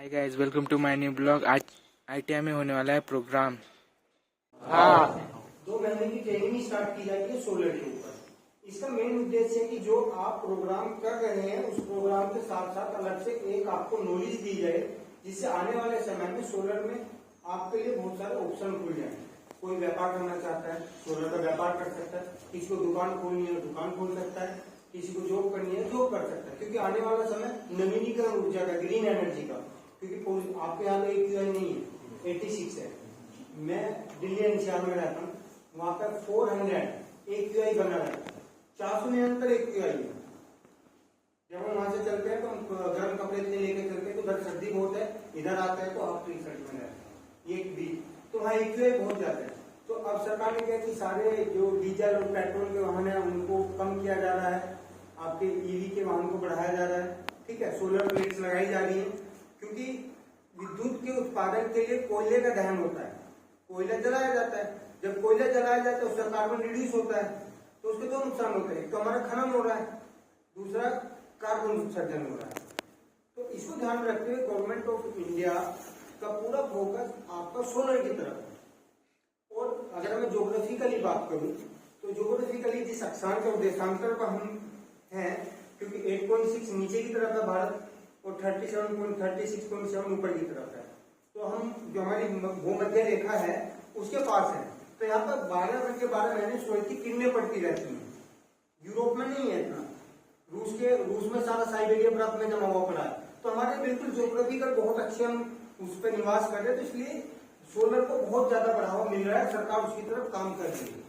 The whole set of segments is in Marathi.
High guys, welcome to my new blog. आज आईटीआई में होने वाला है प्रोग्राम। हाँ, 2 महीने की ट्रेनिंग स्टार्ट की जाती है सोलर के ऊपर। इसका मेन उद्देश्य है कि जो आप प्रोग्राम कर रहे हैं उस प्रोग्राम के साथ साथ अलग से एक आपको नॉलेज दी जाए, जिससे आने वाले समय में सोलर में आपके लिए बहुत सारे ऑप्शन खुल जाए। कोई व्यापार करना चाहता है, सोलर का व्यापार कर सकता है। किसी को दुकान खोलनी है, दुकान खोल सकता है। किसी को जॉब करनी है, जॉब कर सकता है। क्योंकि आने वाला समय नवीनीकरण ऊर्जा का, ग्रीन एनर्जी का, क्योंकि आपके यहाँ तो एक नहीं है, 86 है। मैं दिल्ली एनसीआर में रहता हूँ, वहां पर 400 एक क्यूआई बना है, 499 एक क्यूआई है। जब हम वहां से चलते हैं तो हम गर्म कपड़े लेके चलते हैं, तो उधर सर्दी बहुत है, इधर आते हैं तो हाफ टी शर्ट में रहते हैं, एक भी तो वहाँ एक क्यूआई पहुंच जाते हैं। तो अब सरकार ने क्या कि सारे जो डीजल और पेट्रोल के वाहन है उनको कम किया जा रहा है, आपके ईवी के वाहन को बढ़ाया जा रहा है। ठीक है, सोलर प्लेट्स लगाई जा रही है, क्योंकि विद्युत के उत्पादन के लिए कोयले का दहन होता है, कोयला जलाया जाता है। जब कोयला जलाया जाता है उसका कार्बन रिड्यूस होता है, तो उसके दो नुकसान होते हैं। एक तो हमारा खनन हो रहा है, दूसरा कार्बन उत्सर्जन हो रहा है। तो इसको ध्यान रखते हुए गवर्नमेंट ऑफ इंडिया का पूरा फोकस आपका सोलर की तरफ है। और अगर मैं ज्योग्राफिकली बात करूं तो ज्योग्राफिकली जिस अक्षांश और देशांतर पर हम हैं, क्योंकि 8.6 नीचे की तरफ है भारत और 37.36.7 ऊपर की तरफ है, तो हम जो हमारी भूमध्य रेखा है उसके पास है। तो यहाँ पर 12 महीने सूरज की किरणें पड़ती रहती हैं। यूरोप में नहीं है इतना, रूस में सारा साइबेरिया बर्फ में जमा हुआ पड़ा है। तो हमारे बिल्कुल ज्योग्राफिकल बहुत अच्छे हम उस पर निवास कर रहे हैं, तो इसलिए सोलर को बहुत ज्यादा बढ़ावा मिल रहा है, सरकार उसकी तरफ काम कर रही है।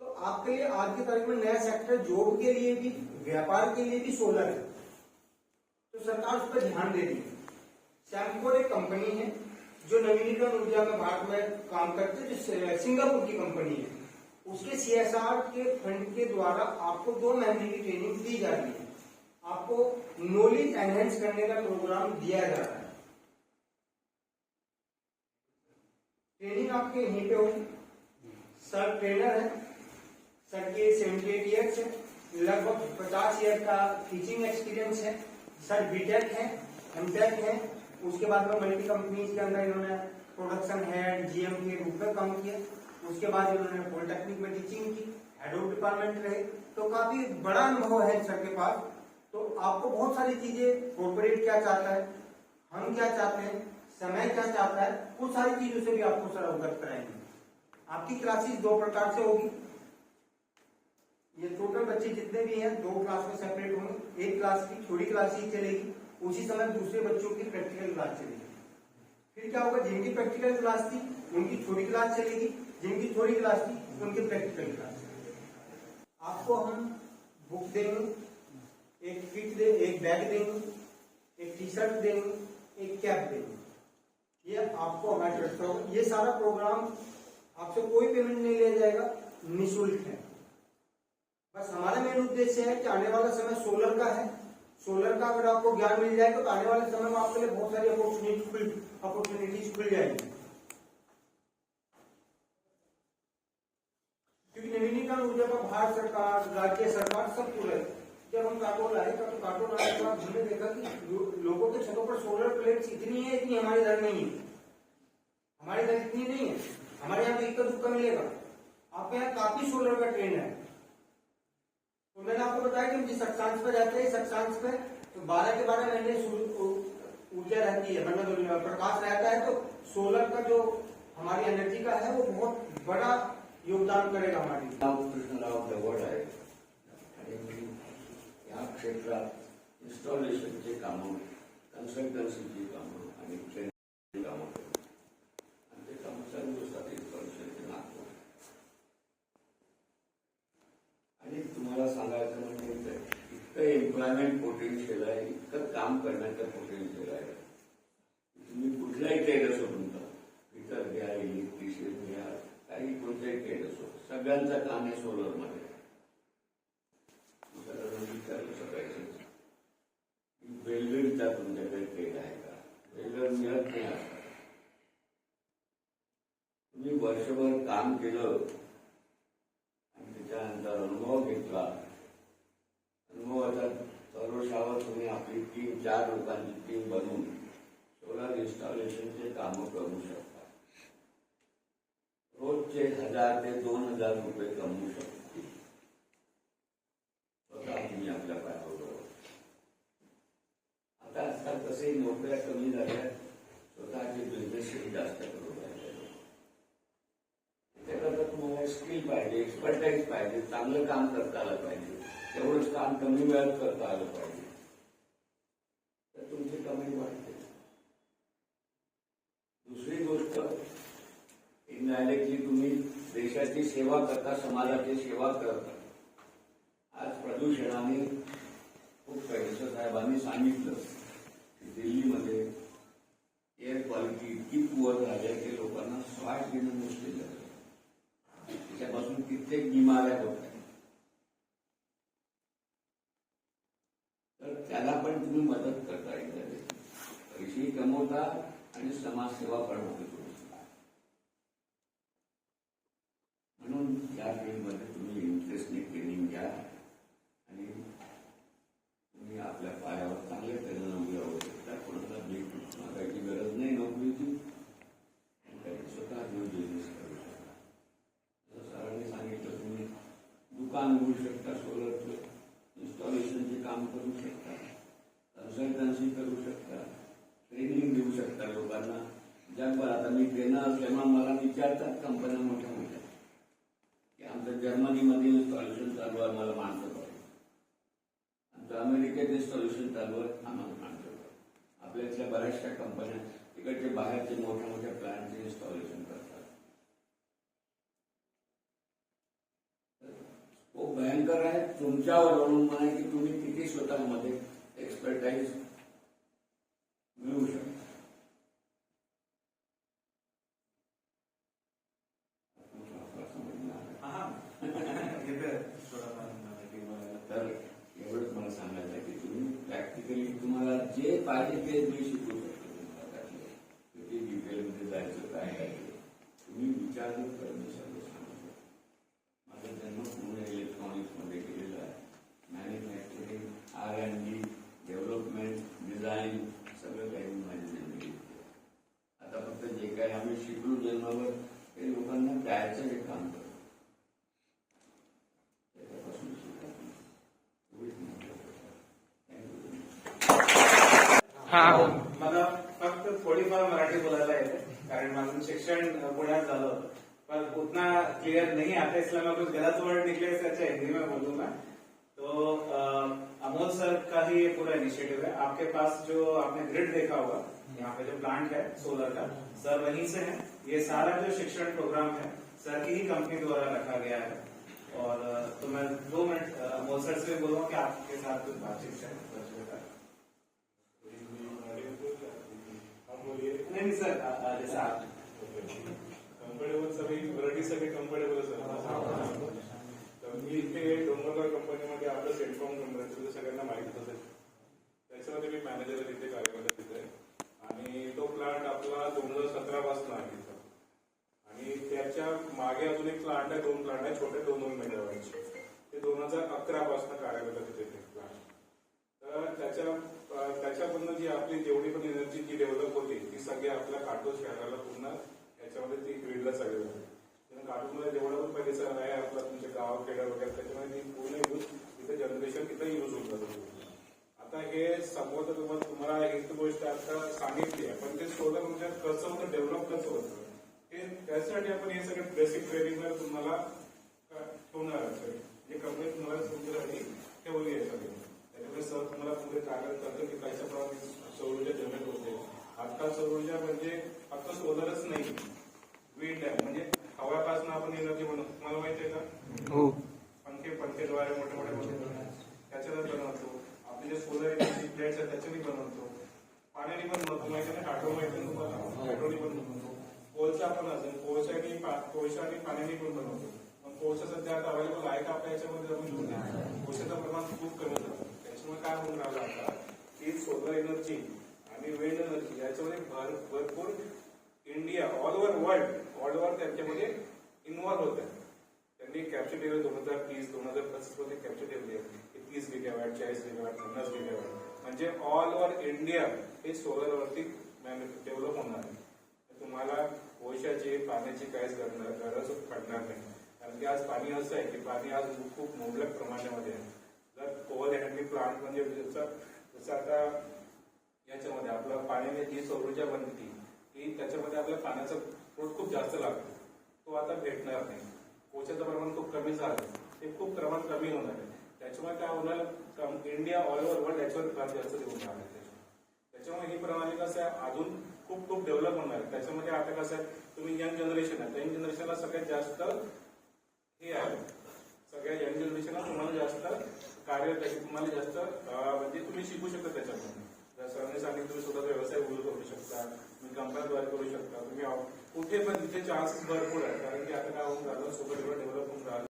तो आपके लिए आज की तारीख में नया सेक्टर जॉब के लिए भी, व्यापार के लिए भी सोलर है, तो सरकार उस पर ध्यान दे रही है। सैमकोर एक कंपनी है जो नवीनीकरण ऊर्जा में भारत में काम करती है, जो सिंगापुर की कंपनी है। उसके सीएसआर के फंड के द्वारा आपको 2 महीने की ट्रेनिंग दी जा रही है, आपको नॉलेज एनहेंस करने का प्रोग्राम दिया जा रहा है। ट्रेनिंग आपके यहीं पे होगी। सर ट्रेनर है, सर के 78 ईयर्स है, लगभग 50 ईयर का टीचिंग एक्सपीरियंस है। सर बीटेक है, एमटेक है, उसके बाद में मल्टी कंपनीज के अंदर इन्होंने प्रोडक्शन हेड, जीएम के रूप में काम किया। उसके बाद इन्होंने पॉलिटेक्निक में टीचिंग की, हेड ऑफ डिपार्टमेंट रहे, तो काफी बड़ा अनुभव है सर के पास। तो आपको बहुत सारी चीजें, कॉर्पोरेट क्या चाहता है, हम क्या चाहते हैं, समय क्या चाहता है, उन सारी चीजों से भी आपको सर अवगत कराएंगे। आपकी क्लासेस 2 प्रकार से होगी। ये टोटल बच्चे जितने भी हैं 2 क्लास में सेपरेट होंगे। एक क्लास की थोड़ी क्लास ही चलेगी, उसी समय दूसरे बच्चों की प्रैक्टिकल क्लास चलेगी। फिर क्या होगा, जिनकी प्रैक्टिकल क्लास थी उनकी थोड़ी क्लास चलेगी, जिनकी थोड़ी क्लास थी उनकी प्रैक्टिकल क्लास। आपको हम बुक देंगे, एक किट दे, एक बैग देंगे, एक टी शर्ट देंगे, एक कैप देंगे। ये आपको हमारी तरफ से होगा। ये सारा प्रोग्राम आपसे कोई पेमेंट नहीं लिया जाएगा, निःशुल्क है। बस हमारा मेन उद्देश्य है कि आने वाला समय सोलर का है। सोलर का अगर आपको ज्ञान मिल जाए तो आने वाले समय में आपके लिए बहुत सारी अपॉर्चुनिटीज खुल जाएंगी। क्योंकि नवीनीकरण ऊर्जा पर भारत सरकार, राज्य सरकार सब पूरे। जब हम काटोल आए तो काटोल आने के बाद हमने देखा कि लोगों के छतों पर सोलर प्लेट्स इतनी है, इतनी हमारे इधर नहीं है। हमारे इधर इतनी नहीं है, हमारे यहाँ तो इक्का दुक्का मिलेगा। आपके यहाँ काफी सोलर का ट्रेंड है। तो मैंने आपको बताया कि हम जिस अक्षांश पर जाते हैं, इस अक्षांश पे तो 12 के 12 महीने ऊर्जा रहती है, मतलब प्रकाश रहता है। तो सोलर का जो हमारी एनर्जी का है वो बहुत बड़ा योगदान करेगा हमारी। कृष्णराव दवड आहे आणि या क्षेत्रात इन्स्टॉलेशनचे कामं, कन्सल्टन्सीची कामं आणि ट्रेनिंग कामं करतात आणि ते कामं चालू असतात इन्स्टॉलेशनचे नागपूर. आणि तुम्हाला सांगायचं म्हणजे इतकं एम्प्लॉयमेंट पोटेन्शियल आहे, इतकं काम करण्याचं पोटेन्शियल आहे. तुम्ही कुठलाही ट्रेड असो तुमचा, फिटर घ्या, इलेक्ट्रिशियन घ्या, काही कोणताही ट्रेड असो, सगळ्यांचं काम आहे सोलरमध्ये. सगळ्यांना विचारलं सकाळचं वेल्डरचा तुमच्याकडे ट्रेड आहे का? वेल्डर मिळत नाही आता. तुम्ही वर्षभर काम केलं आणि त्याच्यानंतर अनुभव घेतला, अनुभवाचा सर्वशावर तुम्ही आपली टीम, 4 लोकांची टीम बनवून 1000 ते 2000 रुपये कमवू शकतो. स्वतः तुम्ही आपल्या पायावर उभं राहा. आता आजकाल तसे नोकऱ्या कमी झाल्या, स्वतःचे बिझनेस जास्त करू लागले. त्याकरता तुम्हाला स्किल पाहिजे, एक्सपर्टाईज पाहिजे, चांगलं काम करता आलं पाहिजे, तेवढंच काम कमी वेळात करता आलं पाहिजे, तर तुमची कमाई वाढते. दुसरी गोष्ट, इनडायरेक्टली तुम्ही देशाची सेवा करता, समाजाची सेवा करता. आज प्रदूषणाने खूप कैलास साहेबांनी सांगितलं की दिल्लीमध्ये एअर क्वालिटी इतकी पुअर झाली आहे की लोकांना श्वास घेणं मुश्किल झालं. त्याच्यापासून कित्येक बिमाऱ्या होत आहेत. तर त्याला पण तुम्ही मदत करता येईल. पैसेही कमवता आणि समाजसेवा पण होते तुमची. म्हणून या फील्डमध्ये तुम्ही इंटरेस्टने ट्रेनिंग घ्या आणि तुम्ही आपल्या पायावर चांगल्या तऱ्हेने उभे राहू शकता. कोणाला भीक मागायची गरज नाही नोकरीची. स्वतः घेऊन बिझनेस करू शकता. जसं सरांनी सांगितलं, तुम्ही दुकान उघडू शकता, सोलरचं इन्स्टॉलेशनचे काम करू शकता, कन्सल्टन्सी करू शकता, ट्रेनिंग देऊ शकता लोकांना. जगभर आता मी ट्रेनर असल्यामुळे मला विचारतात कंपन्या मोठ्या मोठ्या की आमचं जर्मनीमध्ये इन्स्टॉलेशन चालू आहे, मला माणसं पाहिजे. आमचं अमेरिकेत इन्स्टॉलेशन चालू आहे, आम्हाला माणसं पाहिजे. आपल्या इथल्या बऱ्याचशा कंपन्या तिकडचे बाहेरचे मोठ्या मोठ्या प्लांटचे इन्स्टॉलेशन करतात. खूप भयंकर आहे. तुमच्यावर अवलंबून आहे की तुम्ही किती स्वतःमध्ये एक्सपर्टाईज मिळवू शकता. तर एवढंच मला सांगायचं आहे की तुम्ही प्रॅक्टिकली तुम्हाला जे पाहिजे ते मी शिकू शकतो. तुम्हाला त्यातले किती डिटेलमध्ये जायचं काय आहे तुम्ही विचारच करणे सगळं सांगू शकतो. माझा जन्म पुणे इलेक्ट्रॉनिक्समध्ये केलेला आहे. मॅन्युफॅक्चरिंग, R&D, डेव्हलपमेंट, डिझाईन सगळं काही माझी जिंदगी. आता फक्त जे काही आम्ही शिकलो जन्मावर ते लोकांना द्यायचं हे काम करतो. त्याच्यापासून शिका. मला फक्त थोडीफार मराठी बोलायला येते, कारण माझं शिक्षण पुण्यात झालं होतं, पर उतना क्लियर नहीं आता, इसलिए मैं कुछ गलत वर्ड निकले इससे अच्छा हिंदी में बोलूंगा. तो अमोल सर का ही ये पूरा इनिशिएटिव है. आपके पास जो आपने ग्रिड देखा होगा, यहाँ पे जो प्लांट है सोलर का, सर वहीं से है. ये सारा जो शिक्षण प्रोग्राम है सर की ही कंपनी द्वारा रखा गया है. और तो मैं 2 मिनट अमोल सर से बोलूंगा कि आपके साथ कुछ बातचीत है. नहीं सर, जैसे आप कम्फर्टेबल सगळी मराठी सगळे कम्फर्टेबल तर मी इथे डोंगरगाव कंपनीमध्ये आपलं सेटफॉर्म कंपनी सगळ्यांना माहिती असेल. त्याच्यामध्ये मी मॅनेजर तिथे कार्यरत तिथे, आणि तो प्लांट आपला 2017 पासून आहे तिथं. आणि त्याच्या मागे अजून एक प्लांट आहे, 2 प्लांट आहे छोटे 2-2 मेगावॅटचे. ते 2011 पासून कार्यरत आहे तिथे प्लांट. तर त्याच्यामधनं जी आपली जेवढी पण एनर्जी जी डेव्हलप होती ती सगळी आपल्या काटोल शहराला पूर्ण याच्यामध्ये ती ग्रीडला चालू होती. काटोलमध्ये जेवढा पण पैसा आहे आपला तुमच्या गाव खेड्या वगैरे त्याच्यामध्ये ती पूर्ण यूज तिथे जनरेशन तिथे यूज होत जातं. आता हे समोर तुम्हाला एक गोष्ट आता सांगितली आहे, पण ते सोलर म्हणजे कसं होतं, डेव्हलप कसं होतं ते त्यासाठी आपण हे सगळं बेसिक ट्रेनिंग तुम्हाला ठेवणार आहे. जे कंपनी तुम्हाला तुमच्यासाठी ठेवली आहे सगळी. त्याच्यामुळे सर तुम्हाला पुढे कार्य करतो की त्याच्याप्रमाणे सौर ऊर्जा जनरेट होते. आता सौर ऊर्जा म्हणजे फक्त सोलरच नाही, विंड आहे, म्हणजे हवापासून आपण एनर्जी बनवतो. तुम्हाला माहिती आहे का? हो. पंखेद्वारे मोठे मोठे त्याच्यानं बनवतो. आपले जे सोलर एनर्जी प्लेट्स आहेत त्याच्याने बनवतो. पाण्याने पण बनवतो, माहिती आहे ना? हायड्रो माहिती आहे तुम्हाला? हायड्रोनी पण बनवतो. कोळसा पण असेल, कोळसा आणि पाण्याने पण बनवतो. पण कोळसा सध्या आता अवेलेबल आहे का आपल्या याच्यामध्ये? कोळशाचं प्रमाण खूप कमी झालं. त्याच्यामुळे काय होऊन राहिलं आता की सोलर एनर्जी आणि विंड एनर्जी याच्यामध्ये भरपूर इंडिया ऑल ओव्हर त्यांच्यामध्ये इन्व्हॉल्व्ह होत आहे. त्यांनी कॅप्चर ठेवले 2030-2035 मध्ये कॅप्चर ठेवली आहे 30 गिगावॅट, 40 गिगावॅट, 50 गिगावॅट. म्हणजे ऑल ओव्हर इंडिया हे सोलरवरती डेव्हलप होणार आहे. तुम्हाला कोळशाचे पाण्याची काहीच गरज पडणार नाही. कारण की आज पाणी असं आहे की पाणी आज खूप मुबलक प्रमाणामध्ये आहे. जर कोल एनर्जी प्लांट म्हणजे जसं आता याच्यामध्ये आपलं पाण्याने जी सौर ऊर्जा बनते की त्याच्यामध्ये आपल्या पाण्याचा स्रोत खूप जास्त लागतो, तो आता भेटणार नाही. कोळशाचं प्रमाण खूप कमी झालं, ते खूप प्रमाण कमी होणार आहे. त्याच्यामुळे काय होणार, इंडिया ऑल ओव्हर वर्ल्ड याच्यावर फार जास्त देऊन राहणार आहे. त्याच्यामुळे ही प्रणाली कसं आहे अजून खूप खूप डेव्हलप होणार आहे. त्याच्यामध्ये आता कसं आहे, तुम्ही यंग जनरेशन आहे, यंग जनरेशनला सगळ्यात जास्त हे आहे, सगळ्या यंग जनरेशनला तुम्हाला जास्त कार्य तुम्हाला जास्त म्हणजे तुम्ही शिकू शकता त्याच्यामध्ये. जर सरांनी सांगितलं तुम्ही स्वतःचा व्यवसाय उभं करू शकता, तुम्ही कंपन्याद्वारे करू शकता, तुम्ही कुठे पण तिथे चान्स भरपूर आहे. कारण की आता काय होऊन राहिलं, सोबत एवढं डेव्हलप होऊन राहिलं.